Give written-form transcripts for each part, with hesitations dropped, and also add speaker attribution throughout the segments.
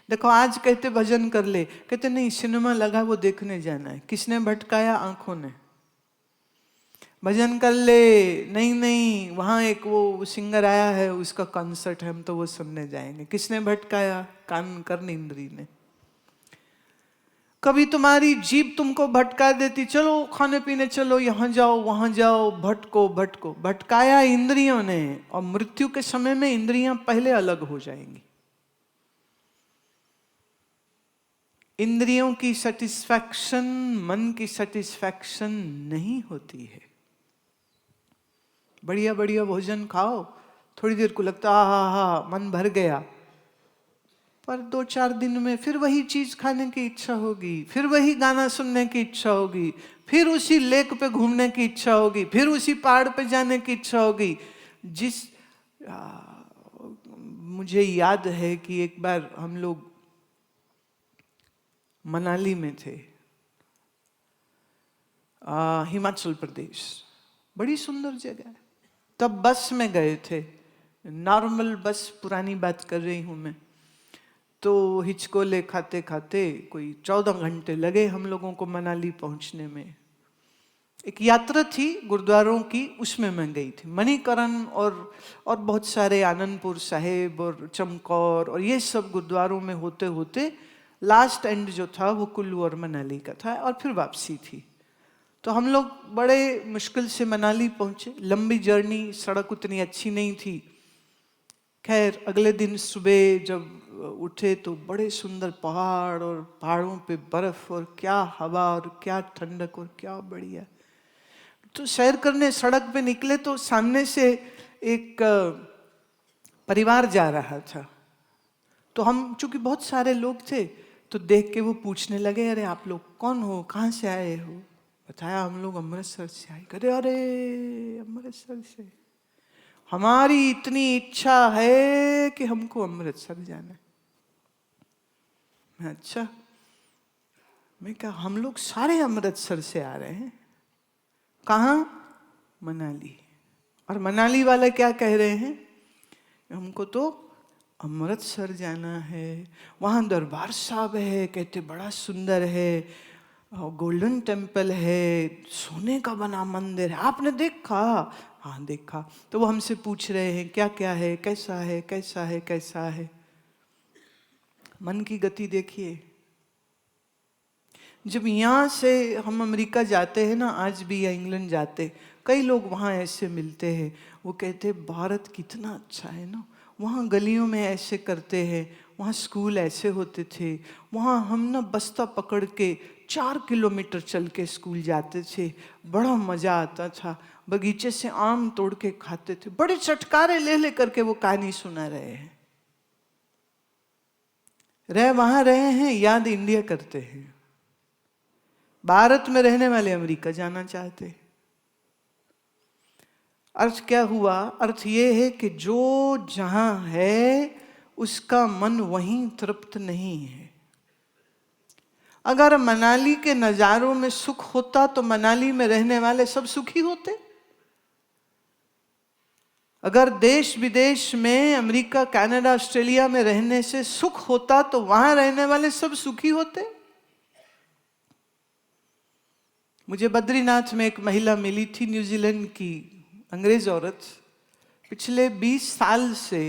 Speaker 1: देखो आज कहते भजन कर ले, कहते नहीं सिनेमा लगा वो देखने जाना है। किसने भटकाया? आंखों ने। भजन कर ले, नहीं नहीं वहां एक वो सिंगर आया है उसका कॉन्सर्ट है हम तो वो सुनने जाएंगे। किसने भटकाया? कान कर्म इंद्री ने। कभी तुम्हारी जीभ तुमको भटका देती, चलो खाने पीने चलो, यहां जाओ वहां जाओ, भटको भटको। भटकाया इंद्रियों ने, और मृत्यु के समय में इंद्रियां पहले अलग हो जाएंगी। इंद्रियों की सेटिस्फैक्शन मन की सेटिस्फैक्शन नहीं होती है। बढ़िया बढ़िया भोजन खाओ, थोड़ी देर को लगता हा मन भर गया, पर 2-4 दिन में फिर वही चीज खाने की इच्छा होगी, फिर वही गाना सुनने की इच्छा होगी, फिर उसी लेक पे घूमने की इच्छा होगी, फिर उसी पहाड़ पे जाने की इच्छा होगी। मुझे याद है कि एक बार हम लोग मनाली में थे, हिमाचल प्रदेश, बड़ी सुंदर जगह है। तब बस में गए थे, नॉर्मल बस, पुरानी बात कर रही हूं मैं। तो हिचकोले खाते खाते कोई 14 घंटे लगे हम लोगों को मनाली पहुंचने में। एक यात्रा थी गुरुद्वारों की, उसमें मैं गई थी। मणिकरण और बहुत सारे आनंदपुर साहिब और चमकौर और ये सब गुरुद्वारों में होते होते लास्ट एंड जो था वो कुल्लू और मनाली का था, और फिर वापसी थी। तो हम लोग बड़े मुश्किल से मनाली पहुंचे। लंबी जर्नी, सड़क उतनी अच्छी नहीं थी। खैर अगले दिन सुबह जब उठे तो बड़े सुंदर पहाड़, और पहाड़ों पे बर्फ, और क्या हवा, और क्या ठंडक, और क्या बढ़िया। तो सैर करने सड़क पे निकले तो सामने से एक परिवार जा रहा था। तो हम चूंकि बहुत सारे लोग थे तो देख के वो पूछने लगे, अरे आप लोग कौन हो, कहाँ से आए हो? बताया हम लोग अमृतसर से आए। कहते अरे अमृतसर से, हमारी इतनी इच्छा है कि हमको अमृतसर जाना है। मैं अच्छा, मैं कहा हम लोग सारे अमृतसर से आ रहे हैं। कहाँ? मनाली। और मनाली वाले क्या कह रहे हैं? हमको तो अमृतसर जाना है, वहाँ दरबार साहब है, कहते बड़ा सुंदर है, गोल्डन टेम्पल है, सोने का बना मंदिर है, आपने देखा? हाँ देखा। तो वो हमसे पूछ रहे हैं क्या क्या है, कैसा है, कैसा है, कैसा है। मन की गति देखिए। जब यहाँ से हम अमेरिका जाते हैं ना, आज भी, या इंग्लैंड जाते, कई लोग वहाँ ऐसे मिलते हैं, वो कहते हैं भारत कितना अच्छा है ना, वहाँ गलियों में ऐसे करते हैं, वहाँ स्कूल ऐसे होते थे, वहाँ हम ना बस्ता पकड़ के 4 किलोमीटर चल के स्कूल जाते थे, बड़ा मज़ा आता था, बगीचे से आम तोड़ के खाते थे, बड़े चटकारे ले ले करके वो कहानी सुना रहे हैं। वहाँ रहे हैं, याद इंडिया करते हैं। भारत में रहने वाले अमेरिका जाना चाहते। अर्थ क्या हुआ? अर्थ ये है कि जो जहां है उसका मन वहीं तृप्त नहीं है। अगर मनाली के नजारों में सुख होता तो मनाली में रहने वाले सब सुखी होते। अगर देश विदेश में, अमेरिका, कनाडा, ऑस्ट्रेलिया में रहने से सुख होता तो वहां रहने वाले सब सुखी होते। मुझे बद्रीनाथ में एक महिला मिली थी, न्यूजीलैंड की अंग्रेज औरत। पिछले 20 साल से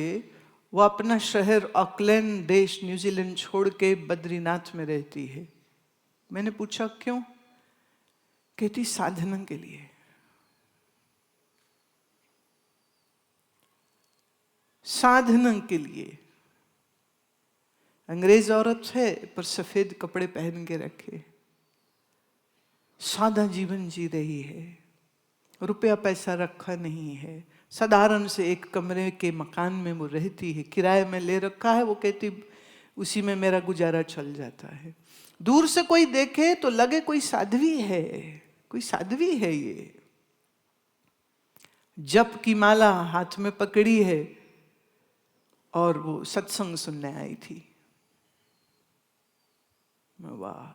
Speaker 1: वो अपना शहर ऑकलैंड देश न्यूजीलैंड छोड़ के बद्रीनाथ में रहती है। मैंने पूछा क्यों? कहती साधना के लिए। साधना के लिए। अंग्रेज औरत है पर सफेद कपड़े पहन के रखे, सादा जीवन जी रही है, रुपया पैसा रखा नहीं है, साधारण से एक कमरे के मकान में वो रहती है, किराए में ले रखा है। वो कहती उसी में मेरा गुजारा चल जाता है। दूर से कोई देखे तो लगे कोई साध्वी है, कोई साध्वी है ये। जप की माला हाथ में पकड़ी है और वो सत्संग सुनने आई थी। वाह!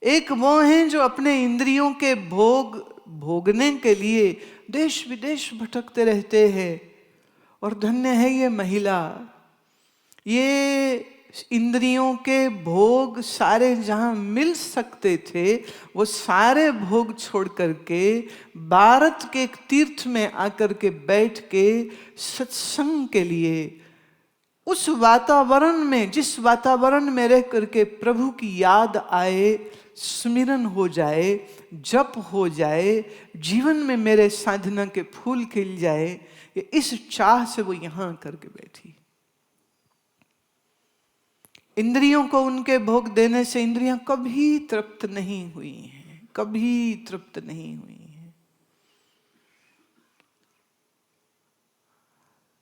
Speaker 1: एक वो हैं जो अपने इंद्रियों के भोगने के लिए देश विदेश भटकते रहते हैं। और धन्य है ये महिला, ये इंद्रियों के भोग सारे जहां मिल सकते थे, वो सारे भोग छोड़ करके भारत के एक तीर्थ में आकर के बैठ के सत्संग के लिए, उस वातावरण में, जिस वातावरण में रह करके प्रभु की याद आए, स्मरण हो जाए, जप हो जाए, जीवन में मेरे साधना के फूल खिल जाए, इस चाह से वो यहां करके बैठी। इंद्रियों को उनके भोग देने से इंद्रियां कभी तृप्त नहीं हुई हैं, कभी तृप्त नहीं हुई हैं।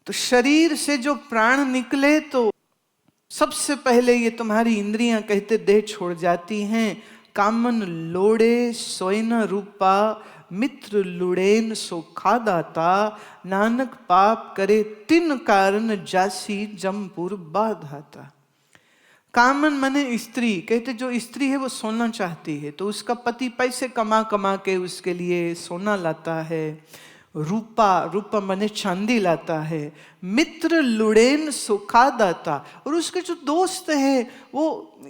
Speaker 1: तो शरीर से जो प्राण निकले तो सबसे पहले ये तुम्हारी इंद्रियां कहते देह छोड़ जाती हैं। कामन लोड़े सोय न रूपा, मित्र लुड़ेन सो खादाता, नानक पाप करे तिन कारण, जासी जमपुर बाधाता। कामन माने स्त्री, कहते जो स्त्री है वो सोना चाहती है तो उसका पति पैसे कमा कमा के उसके लिए सोना लाता है। रूपा, रूपा माने चांदी लाता है। मित्र लुड़ेन सुखा दाता, और उसके जो दोस्त हैं वो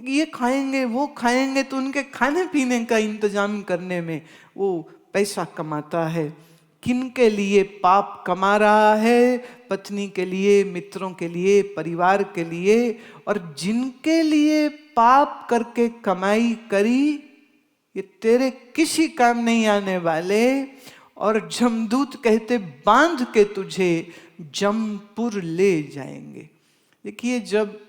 Speaker 1: ये खाएंगे वो खाएंगे तो उनके खाने पीने का इंतजाम करने में वो पैसा कमाता है। किन के लिए पाप कमा रहा है? पत्नी के लिए, मित्रों के लिए, परिवार के लिए। और जिनके लिए पाप करके कमाई करी, ये तेरे किसी काम नहीं आने वाले। और जमदूत कहते बांध के तुझे जमपुर ले जाएंगे। देखिए, जब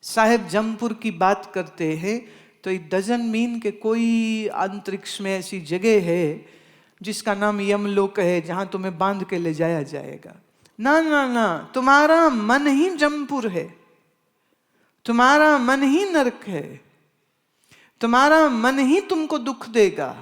Speaker 1: साहेब जमपुर की बात करते हैं तो इट डजंट मीन कि कोई अंतरिक्ष में ऐसी जगह है जिसका नाम यमलोक है जहां तुम्हें बांध के ले जाया जाएगा। ना ना ना, तुम्हारा मन ही जमपुर है, तुम्हारा मन ही नरक है, तुम्हारा मन ही तुमको दुख देगा।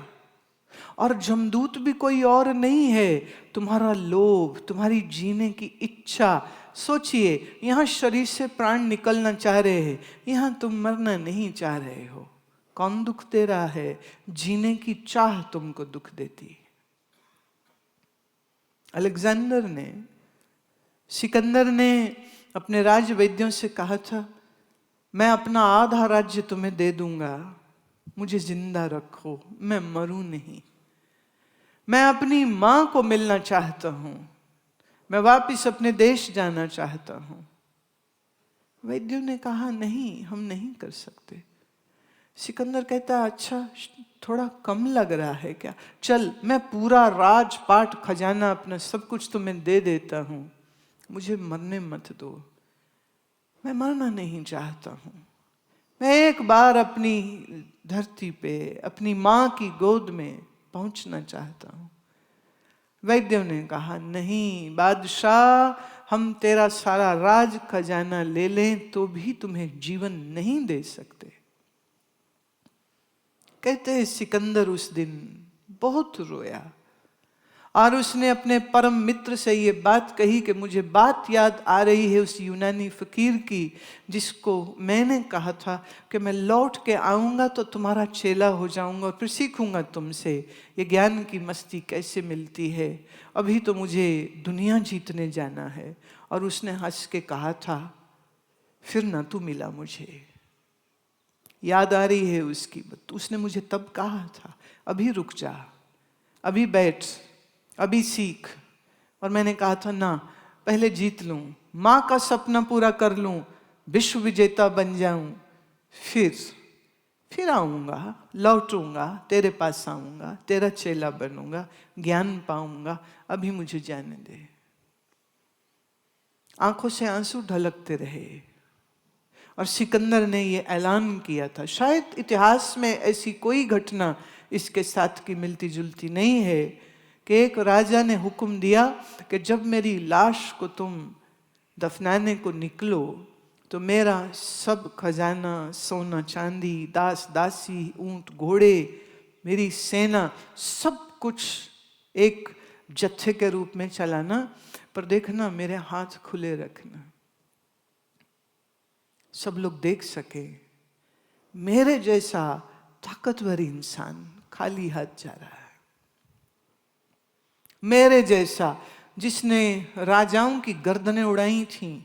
Speaker 1: और जमदूत भी कोई और नहीं है, तुम्हारा लोभ, तुम्हारी जीने की इच्छा। सोचिए, यहां शरीर से प्राण निकलना चाह रहे हैं, यहां तुम मरना नहीं चाह रहे हो। कौन दुख दे रहा है? जीने की चाह तुमको दुख देती है। अलेक्जेंडर ने, सिकंदर ने अपने राज्य वैद्यों से कहा था, मैं अपना आधा राज्य तुम्हें दे दूंगा, मुझे जिंदा रखो, मैं मरूं नहीं। मैं अपनी मां को मिलना चाहता हूं, मैं वापिस अपने देश जाना चाहता हूं। वैद्यों ने कहा, नहीं, हम नहीं कर सकते। सिकंदर कहता, अच्छा थोड़ा कम लग रहा है क्या? चल, मैं पूरा राजपाट खजाना अपना सब कुछ तुम्हें दे देता हूं, मुझे मरने मत दो। मैं मरना नहीं चाहता हूं, मैं एक बार अपनी धरती पे अपनी मां की गोद में पहुंचना चाहता हूं। वैद्यों ने कहा, नहीं बादशाह, हम तेरा सारा राज खजाना ले लें तो भी तुम्हें जीवन नहीं दे सकते। कहते हैं सिकंदर उस दिन बहुत रोया और उसने अपने परम मित्र से ये बात कही कि मुझे बात याद आ रही है उस यूनानी फकीर की जिसको मैंने कहा था कि मैं लौट के आऊँगा तो तुम्हारा चेला हो जाऊँगा और फिर सीखूँगा तुमसे ये ज्ञान की मस्ती कैसे मिलती है। अभी तो मुझे दुनिया जीतने जाना है। और उसने हंस के कहा था, फिर ना तू मिला मुझे। याद आ रही है उसकी बात। उसने मुझे तब कहा था, अभी रुक जा, अभी बैठ, अभी सीख। और मैंने कहा था, ना, पहले जीत लूं, मां का सपना पूरा कर लूं, विश्व विजेता बन जाऊं, फिर आऊंगा, लौटूंगा, तेरे पास आऊंगा, तेरा चेला बनूंगा, ज्ञान पाऊंगा। अभी मुझे जाने दे। आंखों से आंसू ढलकते रहे और सिकंदर ने यह ऐलान किया था। शायद इतिहास में ऐसी कोई घटना इसके साथ की मिलती जुलती नहीं है कि एक राजा ने हुक्म दिया कि जब मेरी लाश को तुम दफनाने को निकलो तो मेरा सब खजाना, सोना चांदी, दास दासी, ऊंट घोड़े, मेरी सेना, सब कुछ एक जत्थे के रूप में चलाना, पर देखना मेरे हाथ खुले रखना, सब लोग देख सके मेरे जैसा ताकतवर इंसान खाली हाथ जा रहा है, मेरे जैसा जिसने राजाओं की गर्दनें उड़ाई थीं,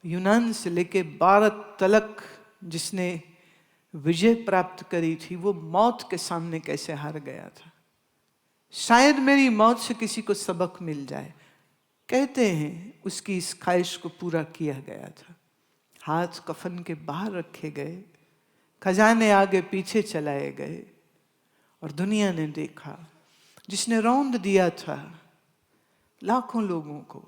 Speaker 1: यूनान से लेके भारत तलक जिसने विजय प्राप्त करी थी, वो मौत के सामने कैसे हार गया था। शायद मेरी मौत से किसी को सबक मिल जाए। कहते हैं उसकी इस ख्वाहिश को पूरा किया गया था। हाथ कफन के बाहर रखे गए, खजाने आगे पीछे चलाए गए, और दुनिया ने देखा जिसने रौंद दिया था लाखों लोगों को,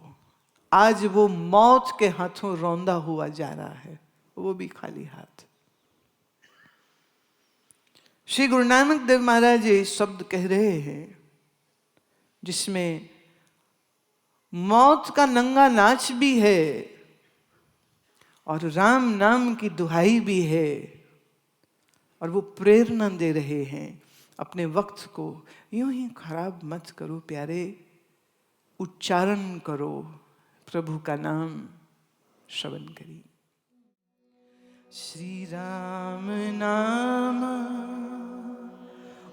Speaker 1: आज वो मौत के हाथों रौंदा हुआ जा रहा है, वो भी खाली हाथ। श्री गुरु नानक देव महाराज ये शब्द कह रहे हैं जिसमें मौत का नंगा नाच भी है और राम नाम की दुहाई भी है, और वो प्रेरणा दे रहे हैं अपने वक्त को यूं ही खराब मत करो प्यारे, उच्चारण करो प्रभु का नाम, श्रवण करिए। श्री राम नाम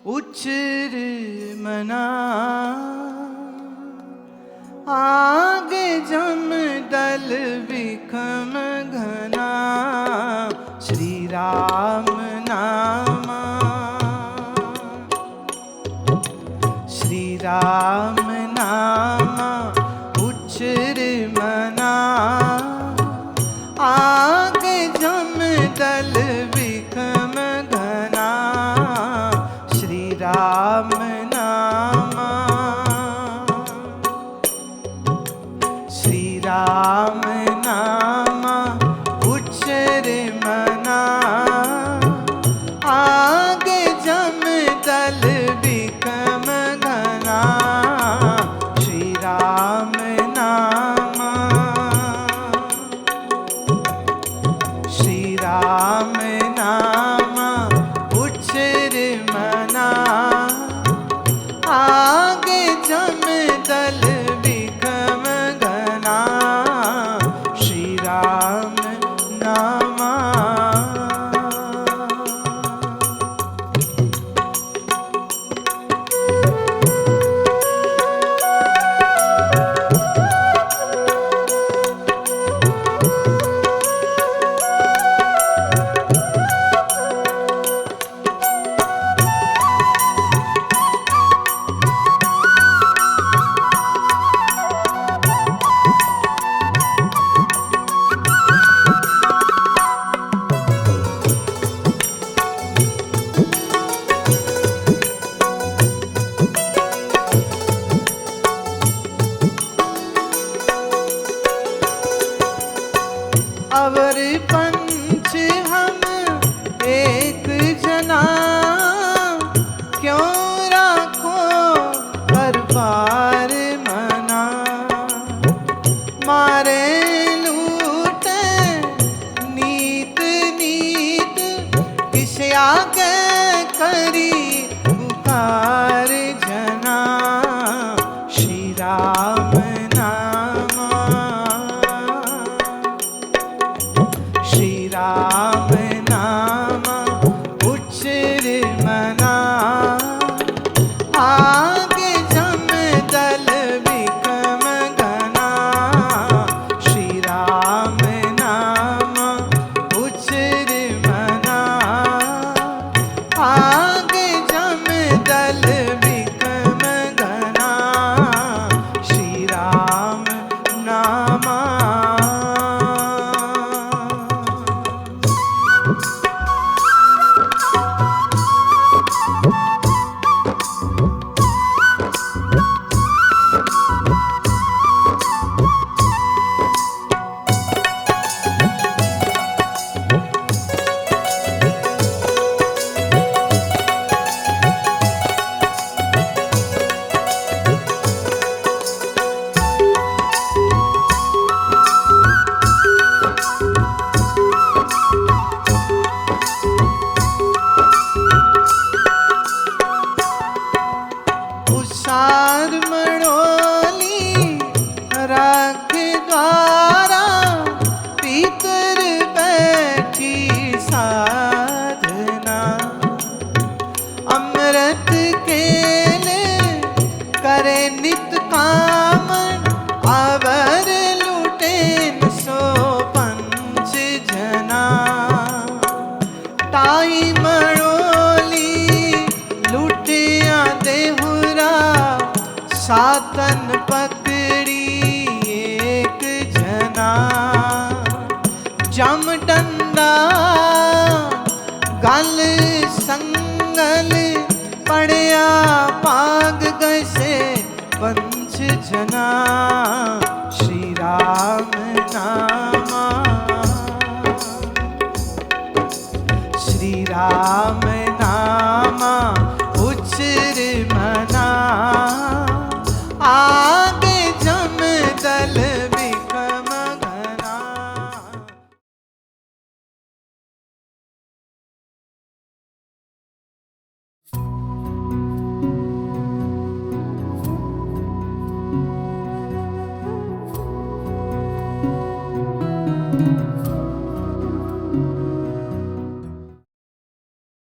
Speaker 1: उच्चर मना, आगे जम दल विखम घना। श्री राम नाम, श्री राम नाम उच्चर मना, आगे जम दल विखम घना। श्री राम नाम, श्री राम नाम उच्चर मना, आगे जम दल विखम घना। श्री राम नाम, श्री राम नाम उच्चर मना, आगे जम दल विखम घना। श्री राम नाम, अवर पंच हम एक जना, क्यों राखो पर पार मना। मारे लूटे नीत नीत, किस आगे करी पुकार जना। श्री राम नाम, श्री राम नाम उच्चर मना, आगे जम दल विखम घना। श्री राम नाम उच्चर मना, आगे जम दल विखम घना। श्री राम नाम, भजना श्री राम नामा, श्री राम